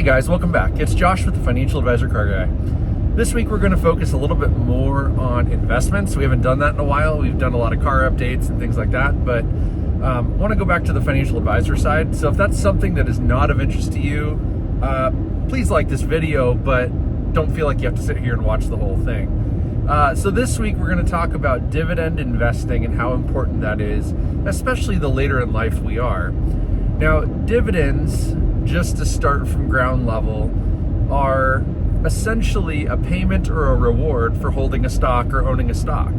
Hey guys, welcome back. It's Josh with the Financial Advisor Car Guy. This week we're going to focus a little bit more on investments. We haven't done that in a while. We've done a lot of car updates and things like that, but want to go back to the financial advisor side. So if that's something that is not of interest to you, please like this video, but don't feel like you have to sit here and watch the whole thing. So this week we're going to talk about dividend investing and how important that is, especially the later in life we are. Now, dividends, just to start from ground level, are essentially a payment or a reward for holding a stock or owning a stock.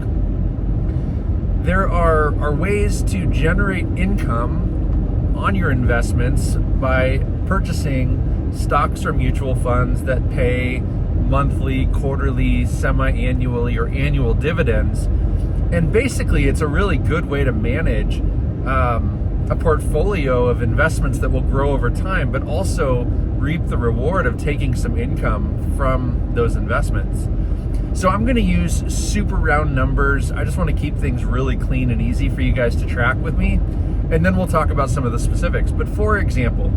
There are ways to generate income on your investments by purchasing stocks or mutual funds that pay monthly, quarterly, semi-annually, or annual dividends. And basically, it's a really good way to manage a portfolio of investments that will grow over time, but also reap the reward of taking some income from those investments. So I'm going to use super round numbers. I just want to keep things really clean and easy for you guys to track with me, and then we'll talk about some of the specifics. But for example,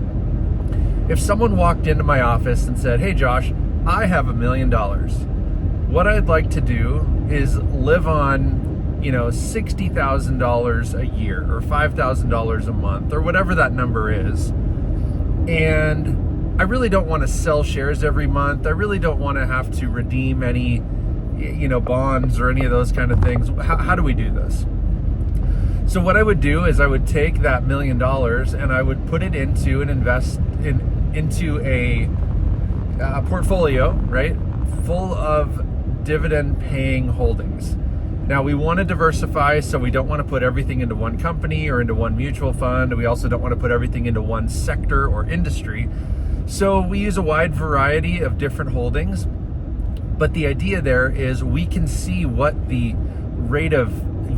if someone walked into my office and said, "Hey Josh, I have $1 million. What I'd like to do is live on $60,000 a year or $5,000 a month or whatever that number is. And I really don't want to sell shares every month. I really don't want to have to redeem any, bonds or any of those kind of things. How do we do this?" So what I would do is I would take that $1 million and I would put it into and invest into a portfolio, right, full of dividend paying holdings. Now, we want to diversify, so we don't want to put everything into one company or into one mutual fund. We also don't want to put everything into one sector or industry. So we use a wide variety of different holdings. But the idea there is we can see what the rate of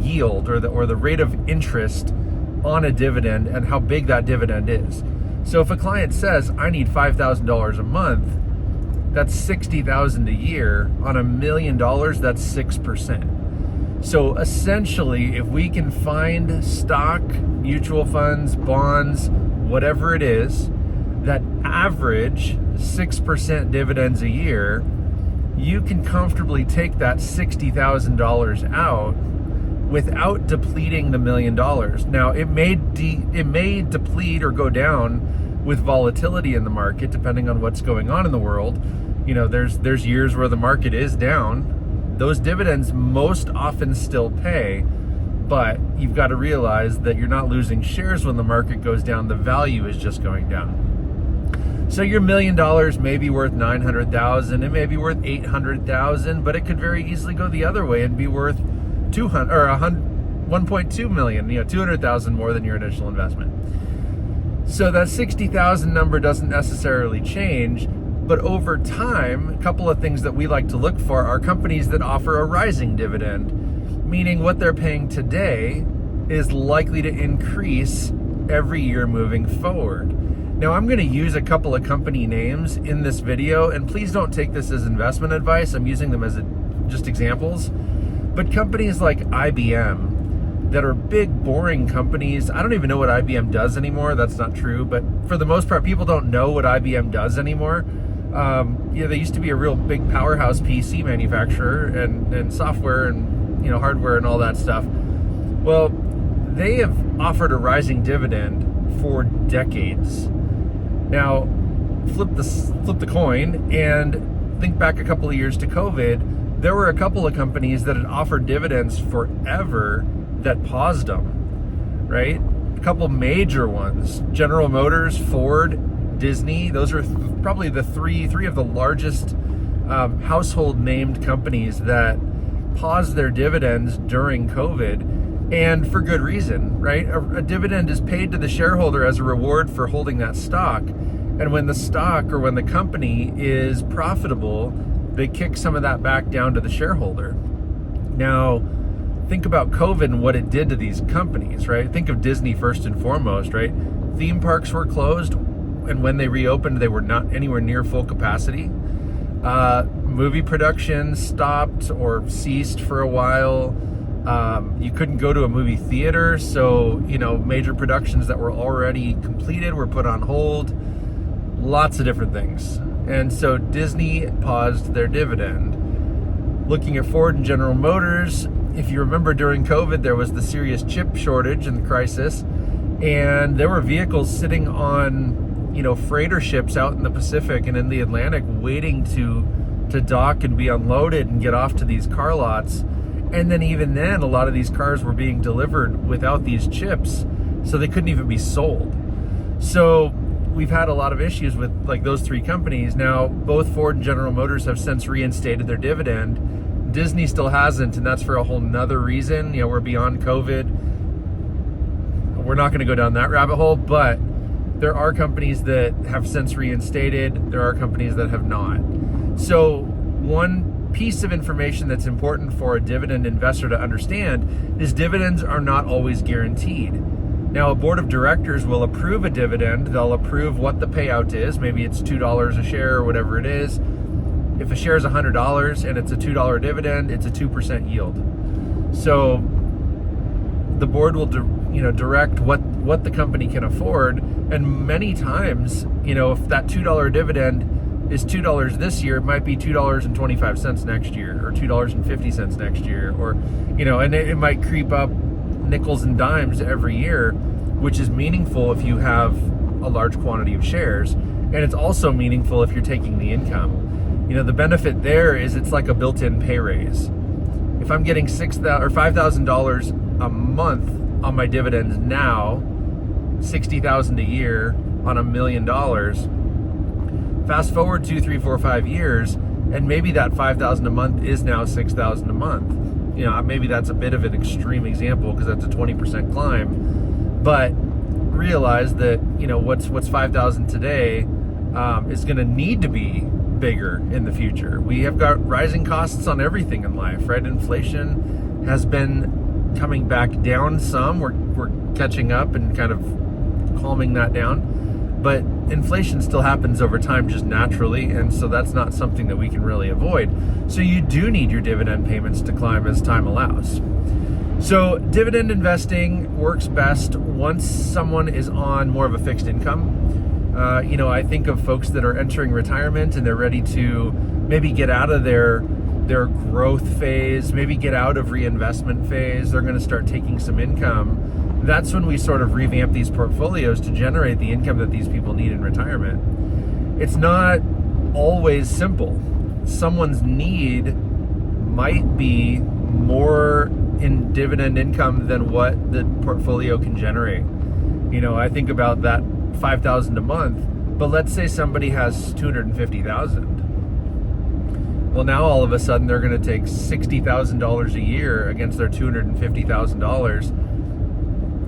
yield or the rate of interest on a dividend and how big that dividend is. So if a client says, "I need $5,000 a month," that's $60,000 a year. On $1 million, that's 6%. So essentially, if we can find stock, mutual funds, bonds, whatever it is, that average 6% dividends a year, you can comfortably take that $60,000 out without depleting the $1 million. Now, it may deplete or go down with volatility in the market, depending on what's going on in the world. There's years where the market is down. Those dividends most often still pay, but you've got to realize that you're not losing shares when the market goes down. The value is just going down. So your $1 million may be worth $900,000, it may be worth $800,000, but it could very easily go the other way and be worth $1.2 million, $200,000 more than your initial investment. So that $60,000 number doesn't necessarily change. But over time, a couple of things that we like to look for are companies that offer a rising dividend, meaning what they're paying today is likely to increase every year moving forward. Now, I'm going to use a couple of company names in this video, and please don't take this as investment advice. I'm using them as just examples. But companies like IBM, that are big, boring companies. I don't even know what IBM does anymore. That's not true. But for the most part, people don't know what IBM does anymore. They used to be a real big powerhouse PC manufacturer and software and hardware and all that stuff. Well, they have offered a rising dividend for decades. Now, flip the coin and think back a couple of years to COVID. There were a couple of companies that had offered dividends forever that paused them, right? A couple major ones: General Motors, Ford, Disney. Those are probably the three of the largest household named companies that paused their dividends during COVID, and for good reason, right? A dividend is paid to the shareholder as a reward for holding that stock, and when the stock or when the company is profitable, they kick some of that back down to the shareholder. Now, think about COVID and what it did to these companies, right? Think of Disney first and foremost, right? Theme parks were closed, and when they reopened, they were not anywhere near full capacity. Movie production stopped or ceased for a while. You couldn't go to a movie theater, so major productions that were already completed were put on hold. lots of different things. And so Disney paused their dividend. Looking at Ford and General Motors, if you remember during COVID, there was the serious chip shortage and the crisis, and there were vehicles sitting on, freighter ships out in the Pacific and in the Atlantic waiting to dock and be unloaded and get off to these car lots. And then even then, a lot of these cars were being delivered without these chips, so they couldn't even be sold. So we've had a lot of issues with like those three companies. Now, both Ford and General Motors have since reinstated their dividend. Disney still hasn't, and that's for a whole nother reason. We're beyond COVID. We're not going to go down that rabbit hole, but there are companies that have since reinstated. There are companies that have not. So one piece of information that's important for a dividend investor to understand is dividends are not always guaranteed. Now, a board of directors will approve a dividend. They'll approve what the payout is. Maybe it's $2 a share or whatever it is. If a share is $100 and it's a $2 dividend, it's a 2% yield. So the board will direct what the company can afford. And many times, if that $2 dividend is $2 this year, it might be $2.25 next year, or $2.50 next year, or and it might creep up nickels and dimes every year, which is meaningful if you have a large quantity of shares, and it's also meaningful if you're taking the income. The benefit there is it's like a built-in pay raise. If I'm getting $6,000 or $5,000 a month on my dividends now, $60,000 a year on $1 million. Fast forward 2, 3, 4, 5 years, and maybe that $5,000 a month is now $6,000 a month. Maybe that's a bit of an extreme example because that's a 20% climb, but realize that what's $5,000 today is going to need to be bigger in the future. We have got rising costs on everything in life, right? Inflation has been coming back down some. We're catching up and kind of calming that down. But inflation still happens over time just naturally, and so that's not something that we can really avoid. So you do need your dividend payments to climb as time allows. So dividend investing works best once someone is on more of a fixed income. I think of folks that are entering retirement and they're ready to maybe get out of their growth phase, maybe get out of reinvestment phase. They're going to start taking some income. That's when we sort of revamp these portfolios to generate the income that these people need in retirement. It's not always simple. Someone's need might be more in dividend income than what the portfolio can generate. I think about that $5,000 a month, but let's say somebody has $250,000. Well, now all of a sudden they're going to take $60,000 a year against their $250,000.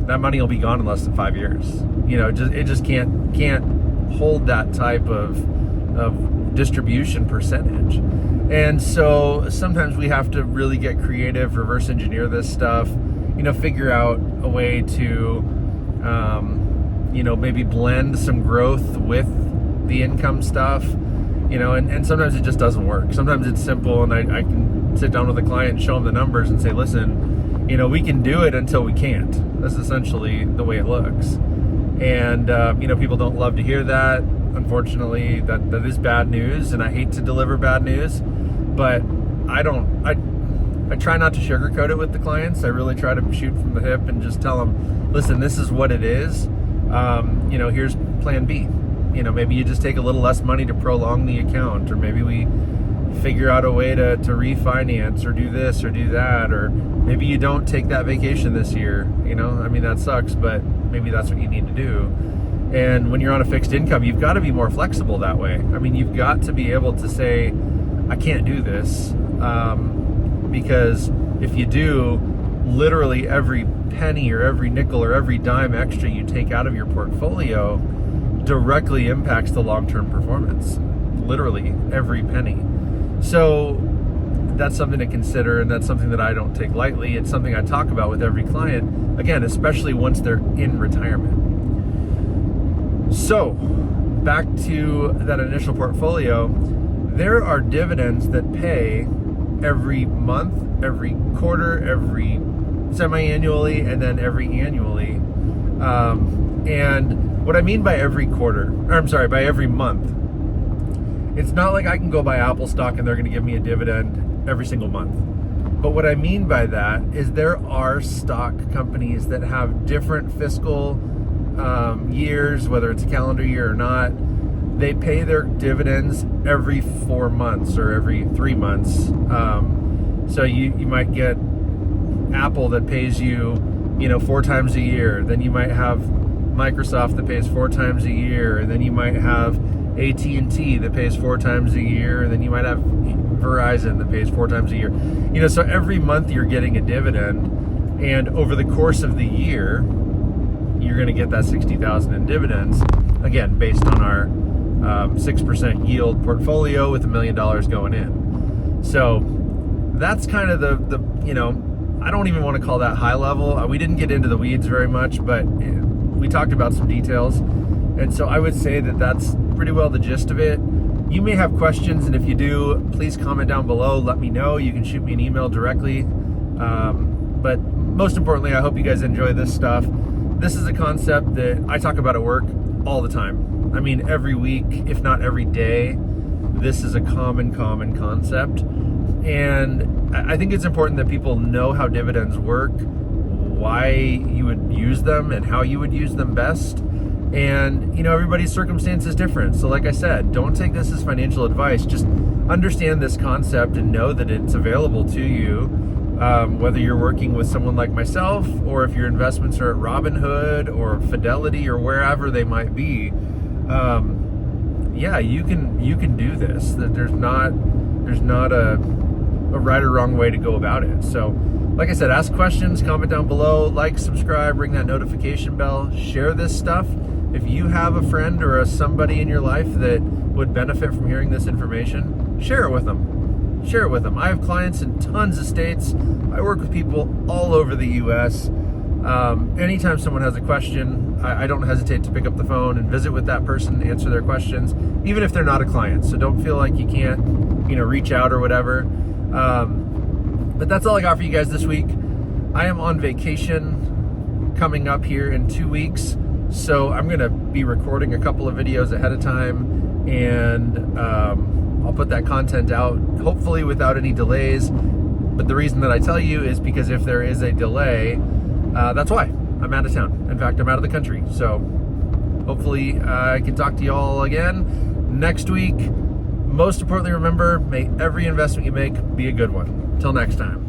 That money will be gone in less than 5 years. It just can't hold that type of distribution percentage. And so sometimes we have to really get creative, reverse engineer this stuff, figure out a way to, maybe blend some growth with the income stuff, and sometimes it just doesn't work. Sometimes it's simple, and I can sit down with a client and show them the numbers and say, listen, we can do it until we can't. That's essentially the way it looks. And, people don't love to hear that. Unfortunately, that is bad news, and I hate to deliver bad news, but I try not to sugarcoat it with the clients. I really try to shoot from the hip and just tell them, listen, this is what it is. Here's plan B. Maybe you just take a little less money to prolong the account, or maybe we figure out a way to refinance, or do this or do that, or maybe you don't take that vacation this year. That sucks, but maybe that's what you need to do. And when you're on a fixed income, you've got to be more flexible that way. You've got to be able to say, I can't do this, because if you do, literally every penny or every nickel or every dime extra you take out of your portfolio directly impacts the long-term performance. Literally every penny. So that's something to consider, and that's something that I don't take lightly. It's something I talk about with every client, again, especially once they're in retirement. So back to that initial portfolio, there are dividends that pay every month, every quarter, every semi-annually, and then every annually. And What I mean by every quarter, or I'm sorry, by every month, it's not like I can go buy Apple stock and they're going to give me a dividend every single month. But what I mean by that is there are stock companies that have different fiscal years, whether it's a calendar year or not. They pay their dividends every 4 months or every 3 months. So you might get Apple that pays you, 4 times a year. Then you might have Microsoft that pays 4 times a year. And then you might have AT&T that pays 4 times a year. And then you might have Verizon that pays 4 times a year. So every month you're getting a dividend, and over the course of the year, you're going to get that $60,000 in dividends. Again, based on our 6% yield portfolio with $1 million going in. So that's kind of the I don't even want to call that high level. We didn't get into the weeds very much, but we talked about some details. And so I would say that that's pretty well the gist of it. You may have questions, and if you do, please comment down below. Let me know. You can shoot me an email directly. But most importantly, I hope you guys enjoy this stuff. This is a concept that I talk about at work all the time. I mean, every week, if not every day, this is a common concept. And I think it's important that people know how dividends work, why you would use them, and how you would use them best. And, everybody's circumstance is different. So like I said, don't take this as financial advice. Just understand this concept and know that it's available to you, whether you're working with someone like myself, or if your investments are at Robinhood or Fidelity or wherever they might be. You can do this. That there's not a right or wrong way to go about it. So like I said, ask questions, comment down below, like, subscribe, ring that notification bell, share this stuff. If you have a friend or somebody in your life that would benefit from hearing this information, share it with them. Share it with them. I have clients in tons of states. I work with people all over the U.S. Anytime someone has a question, I don't hesitate to pick up the phone and visit with that person, answer their questions, even if they're not a client. So don't feel like you can't, reach out or whatever. But that's all I got for you guys this week. I am on vacation coming up here in 2 weeks. So I'm going to be recording a couple of videos ahead of time, and I'll put that content out, hopefully without any delays. But the reason that I tell you is because if there is a delay, that's why. I'm out of town. In fact, I'm out of the country. So hopefully I can talk to you all again next week. Most importantly, remember, may every investment you make be a good one. Till next time.